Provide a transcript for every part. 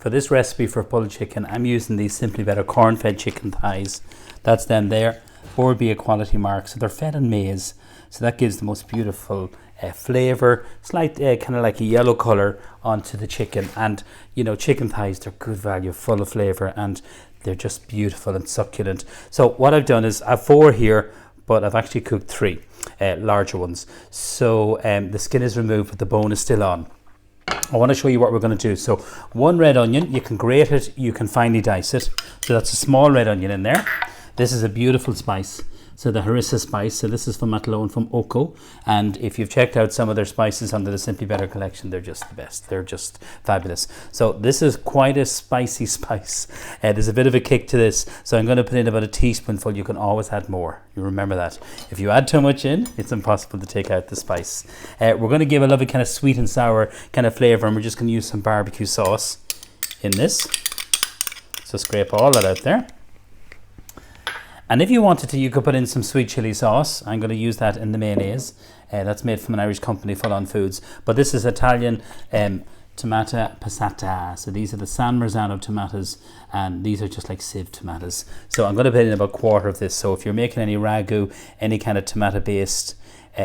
for this recipe for pulled chicken, I'm using these Simply Better corn-fed chicken thighs. That's them there, Board B quality mark. So they're fed on maize, so that gives the most beautiful flavour, slight kind of like a yellow colour onto the chicken. And you know, chicken thighs, they're good value, full of flavour, and they're just beautiful and succulent. So what I've done is I've 4 here, but I've actually cooked 3 larger ones. So the skin is removed, but the bone is still on. I want to show you what we're going to do. So 1 red onion, you can grate it, you can finely dice it. So that's a small red onion in there. This is a beautiful spice. So the Harissa Spice, so this is from Athlone, from Oko. And if you've checked out some of their spices under the Simply Better collection, they're just the best. They're just fabulous. So this is quite a spicy spice. There's a bit of a kick to this. So I'm going to put in about a teaspoonful. You can always add more. You remember that. If you add too much in, it's impossible to take out the spice. We're going to give a lovely kind of sweet and sour kind of flavour, and we're just going to use some barbecue sauce in this. So scrape all that out there. And if you wanted to, you could put in some sweet chili sauce. I'm going to use that in the mayonnaise. That's made from an Irish company, Full On Foods. But this is Italian tomata passata. So these are the San Marzano tomatoes, and these are just like sieve tomatoes. So I'm going to put in about 1/4 of this. So if you're making any ragu, any kind of tomato-based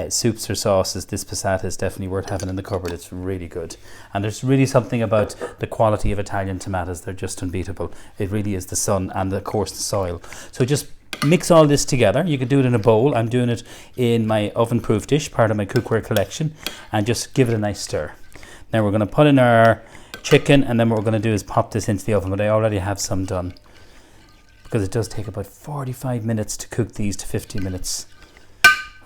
soups or sauces, this passata is definitely worth having in the cupboard. It's really good. And there's really something about the quality of Italian tomatoes. They're just unbeatable. It really is the sun and, of course, the soil. So just mix all this together. You could do it in a bowl. I'm doing it in my oven-proof dish, part of my cookware collection, and just give it a nice stir. Now we're going to put in our chicken, and then what we're going to do is pop this into the oven, but I already have some done, because it does take about 45 minutes to cook these, to 50 minutes.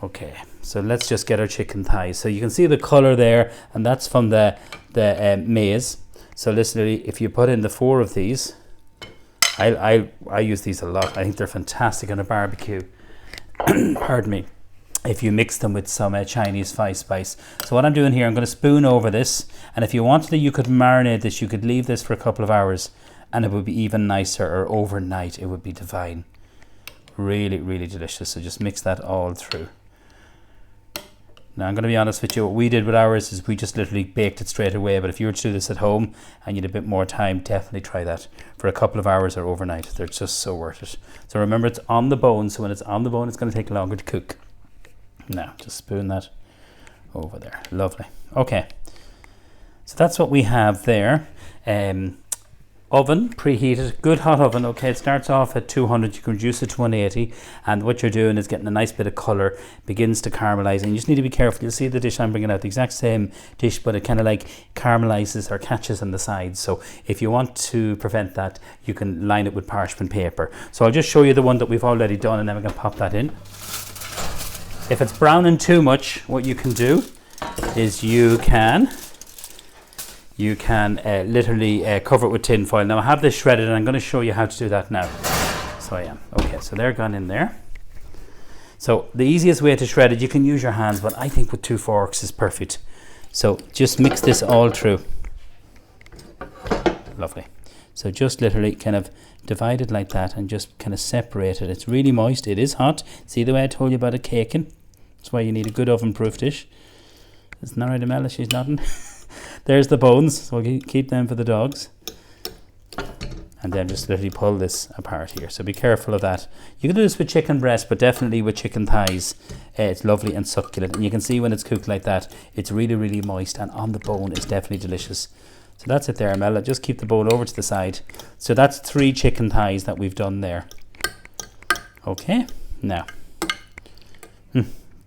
Okay, so let's just get our chicken thighs. So you can see the colour there, and that's from the maize. So literally, if you put in the 4 of these, I use these a lot. I think they're fantastic on a barbecue. Pardon me. If you mix them with some Chinese spice. So what I'm doing here, I'm going to spoon over this. And if you wanted to, you could marinate this. You could leave this for a couple of hours, and it would be even nicer, or overnight. It would be divine. Really, really delicious. So just mix that all through. Now I'm going to be honest with you, what we did with ours is we just literally baked it straight away. But if you were to do this at home and you had a bit more time, definitely try that for a couple of hours or overnight. They're just so worth it. So remember, it's on the bone, so when it's on the bone, it's going to take longer to cook. Now just spoon that over there. Lovely. Okay, so that's what we have there. Oven preheated, good hot oven. Okay, it starts off at 200. You can reduce it to 180, and what you're doing is getting a nice bit of color, begins to caramelize, and you just need to be careful. You'll see the dish I'm bringing out, the exact same dish, but it kind of like caramelizes or catches on the sides. So if you want to prevent that, you can line it with parchment paper. So I'll just show you the one that we've already done, and then we can pop that in. If it's browning too much, what you can do is you can literally cover it with tin foil. Now I have this shredded, and I'm going to show you how to do that now. So I am. Okay, so they're gone in there. So the easiest way to shred it, you can use your hands, but I think with 2 forks is perfect. So just mix this all through. Lovely. So just literally kind of divide it like that, and just kind of separate it. It's really moist. It is hot. See the way I told you about it caking? That's why you need a good oven-proof dish. Isn't that right, Amela? She's nodding. There's the bones, so we'll keep them for the dogs. And then just literally pull this apart here. So be careful of that. You can do this with chicken breast, but definitely with chicken thighs. It's lovely and succulent. And you can see when it's cooked like that, it's really, really moist. And on the bone, it's definitely delicious. So that's it there, Mella. Just keep the bone over to the side. So that's 3 chicken thighs that we've done there. Okay, now.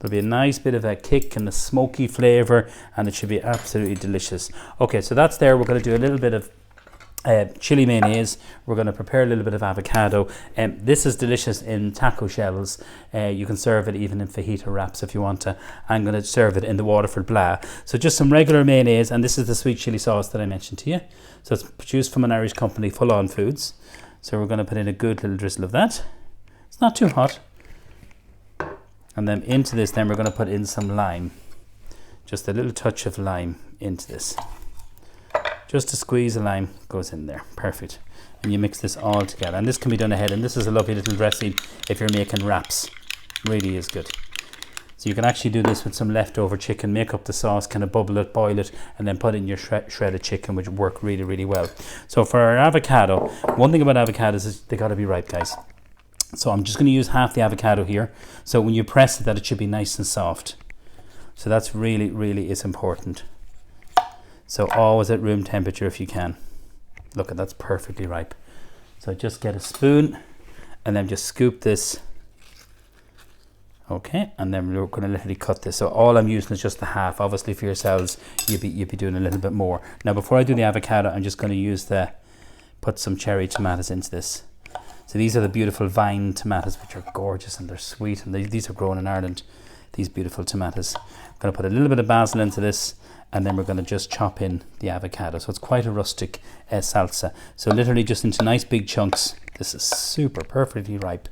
There'll be a nice bit of a kick and a smoky flavour, and it should be absolutely delicious. Okay, so that's there. We're going to do a little bit of chili mayonnaise. We're going to prepare a little bit of avocado. This is delicious in taco shells. You can serve it even in fajita wraps if you want to. I'm going to serve it in the Waterford Blah. So just some regular mayonnaise, and this is the sweet chili sauce that I mentioned to you. So it's produced from an Irish company, Full On Foods. So we're going to put in a good little drizzle of that. It's not too hot. And then into this, then we're going to put in some lime. Just a little touch of lime into this. Just a squeeze of lime goes in there. Perfect. And you mix this all together. And this can be done ahead. And this is a lovely little dressing if you're making wraps. Really is good. So you can actually do this with some leftover chicken, make up the sauce, kind of bubble it, boil it, and then put in your shredded chicken, which work really, really well. So for our avocado, one thing about avocados is they got to be ripe, guys. So I'm just going to use half the avocado here. So when you press it, that it should be nice and soft. So that's really, really is important. So always at room temperature if you can. Look, that's perfectly ripe. So just get a spoon and then just scoop this. Okay, and then we're going to literally cut this. So all I'm using is just the half. Obviously for yourselves, you'd be doing a little bit more. Now before I do the avocado, I'm just going to put some cherry tomatoes into this. So these are the beautiful vine tomatoes, which are gorgeous and they're sweet. And these are grown in Ireland, these beautiful tomatoes. I'm going to put a little bit of basil into this, and then we're going to just chop in the avocado. So it's quite a rustic salsa. So literally just into nice big chunks. This is super perfectly ripe.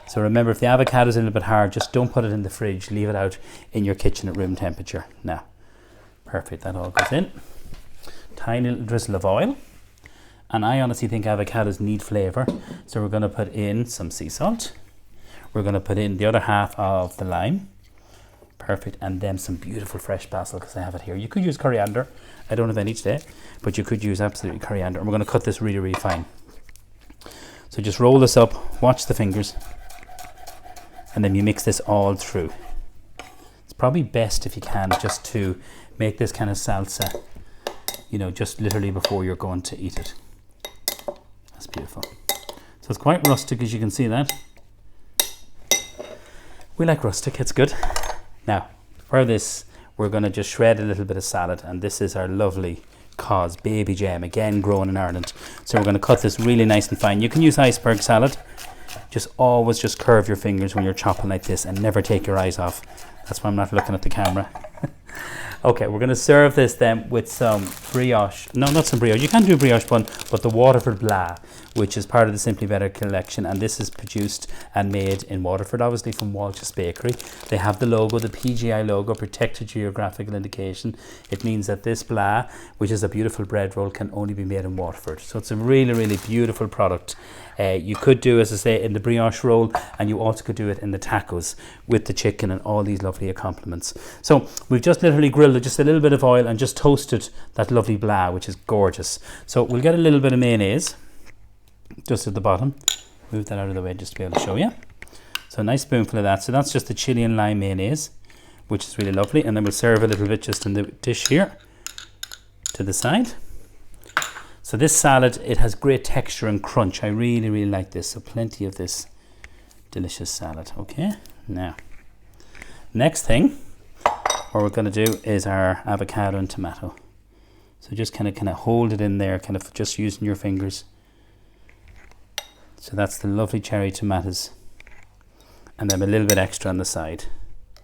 So remember, if the avocado is a little bit hard, just don't put it in the fridge. Leave it out in your kitchen at room temperature. Now, perfect. That all goes in. Tiny little drizzle of oil. And I honestly think avocados need flavour. So we're going to put in some sea salt. We're going to put in the other half of the lime. Perfect. And then some beautiful fresh basil, because I have it here. You could use coriander. I don't have any today, but you could use absolutely coriander. And we're going to cut this really, really fine. So just roll this up. Watch the fingers. And then you mix this all through. It's probably best if you can just to make this kind of salsa, you know, just literally before you're going to eat it. That's beautiful. So it's quite rustic, as you can see that. We like rustic, it's good. Now, for this, we're going to just shred a little bit of salad, and this is our lovely Cos baby gem, again grown in Ireland. So we're going to cut this really nice and fine. You can use iceberg salad. Just always just curve your fingers when you're chopping like this and never take your eyes off. That's why I'm not looking at the camera. Okay, we're going to serve this then with some brioche. No, not some brioche. You can do brioche bun, but the Waterford Blah, which is part of the Simply Better collection. And this is produced and made in Waterford, obviously from Walsh's Bakery. They have the logo, the PGI logo, Protected Geographical Indication. It means that this blah, which is a beautiful bread roll, can only be made in Waterford. So it's a really, really beautiful product. You could do, as I say, in the brioche roll, and you also could do it in the tacos with the chicken and all these lovely accompaniments. So we've just literally grilled just a little bit of oil and just toasted that lovely blah, which is gorgeous. So we'll get a little bit of mayonnaise just at the bottom. Move that out of the way just to be able to show you. So a nice spoonful of that. So that's just the chili and lime mayonnaise, which is really lovely. And then we'll serve a little bit just in the dish here to the side. So this salad, it has great texture and crunch. I really, really like this. So plenty of this delicious salad. Okay, now, next thing, what we're going to do is our avocado and tomato. So just kind of hold it in there, kind of just using your fingers. So that's the lovely cherry tomatoes. And then a little bit extra on the side.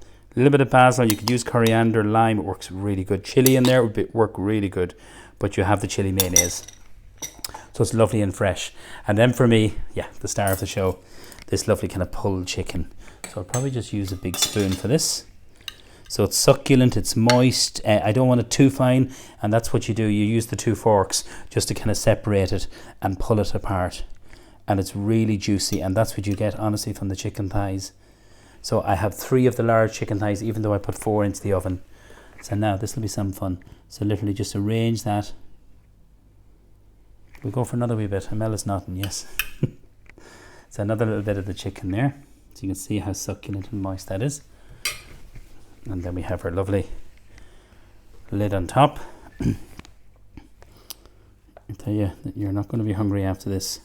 A little bit of basil. You could use coriander, lime. It works really good. Chili in there would work really good. But you have the chili mayonnaise. So it's lovely and fresh. And then for me, yeah, the star of the show, this lovely kind of pulled chicken. So I'll probably just use a big spoon for this. So it's succulent, it's moist. I don't want it too fine. And that's what you do. You use the two forks just to kind of separate it and pull it apart. And it's really juicy. And that's what you get, honestly, from the chicken thighs. So I have 3 of the large chicken thighs, even though I put 4 into the oven. So now this will be some fun. So literally just arrange that. We'll go for another wee bit. Amella's nodding, yes. So another little bit of the chicken there. So you can see how succulent and moist that is. And then we have our lovely lid on top. I tell you that you're not going to be hungry after this.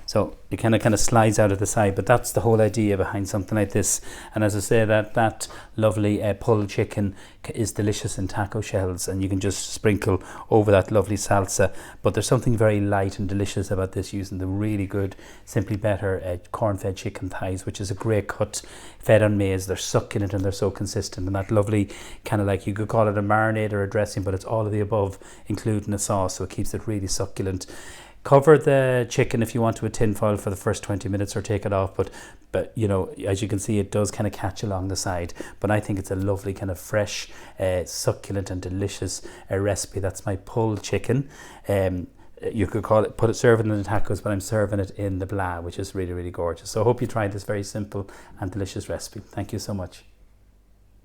So it kind of slides out of the side, but that's the whole idea behind something like this. And as I say, that lovely pulled chicken is delicious in taco shells, and you can just sprinkle over that lovely salsa. But there's something very light and delicious about this, using the really good Simply Better corn-fed chicken thighs, which is a great cut, fed on maize. They're succulent and they're so consistent, and that lovely kind of, like, you could call it a marinade or a dressing, but it's all of the above, including a sauce, so it keeps it really succulent. Cover the chicken if you want to a tin foil for the first 20 minutes or take it off, but you know, as you can see, it does kind of catch along the side. But I think it's a lovely kind of fresh, succulent and delicious recipe. That's my pulled chicken. You could call it, serve it in the tacos, but I'm serving it in the blah, which is really, really gorgeous. So I hope you tried this very simple and delicious recipe. Thank you so much.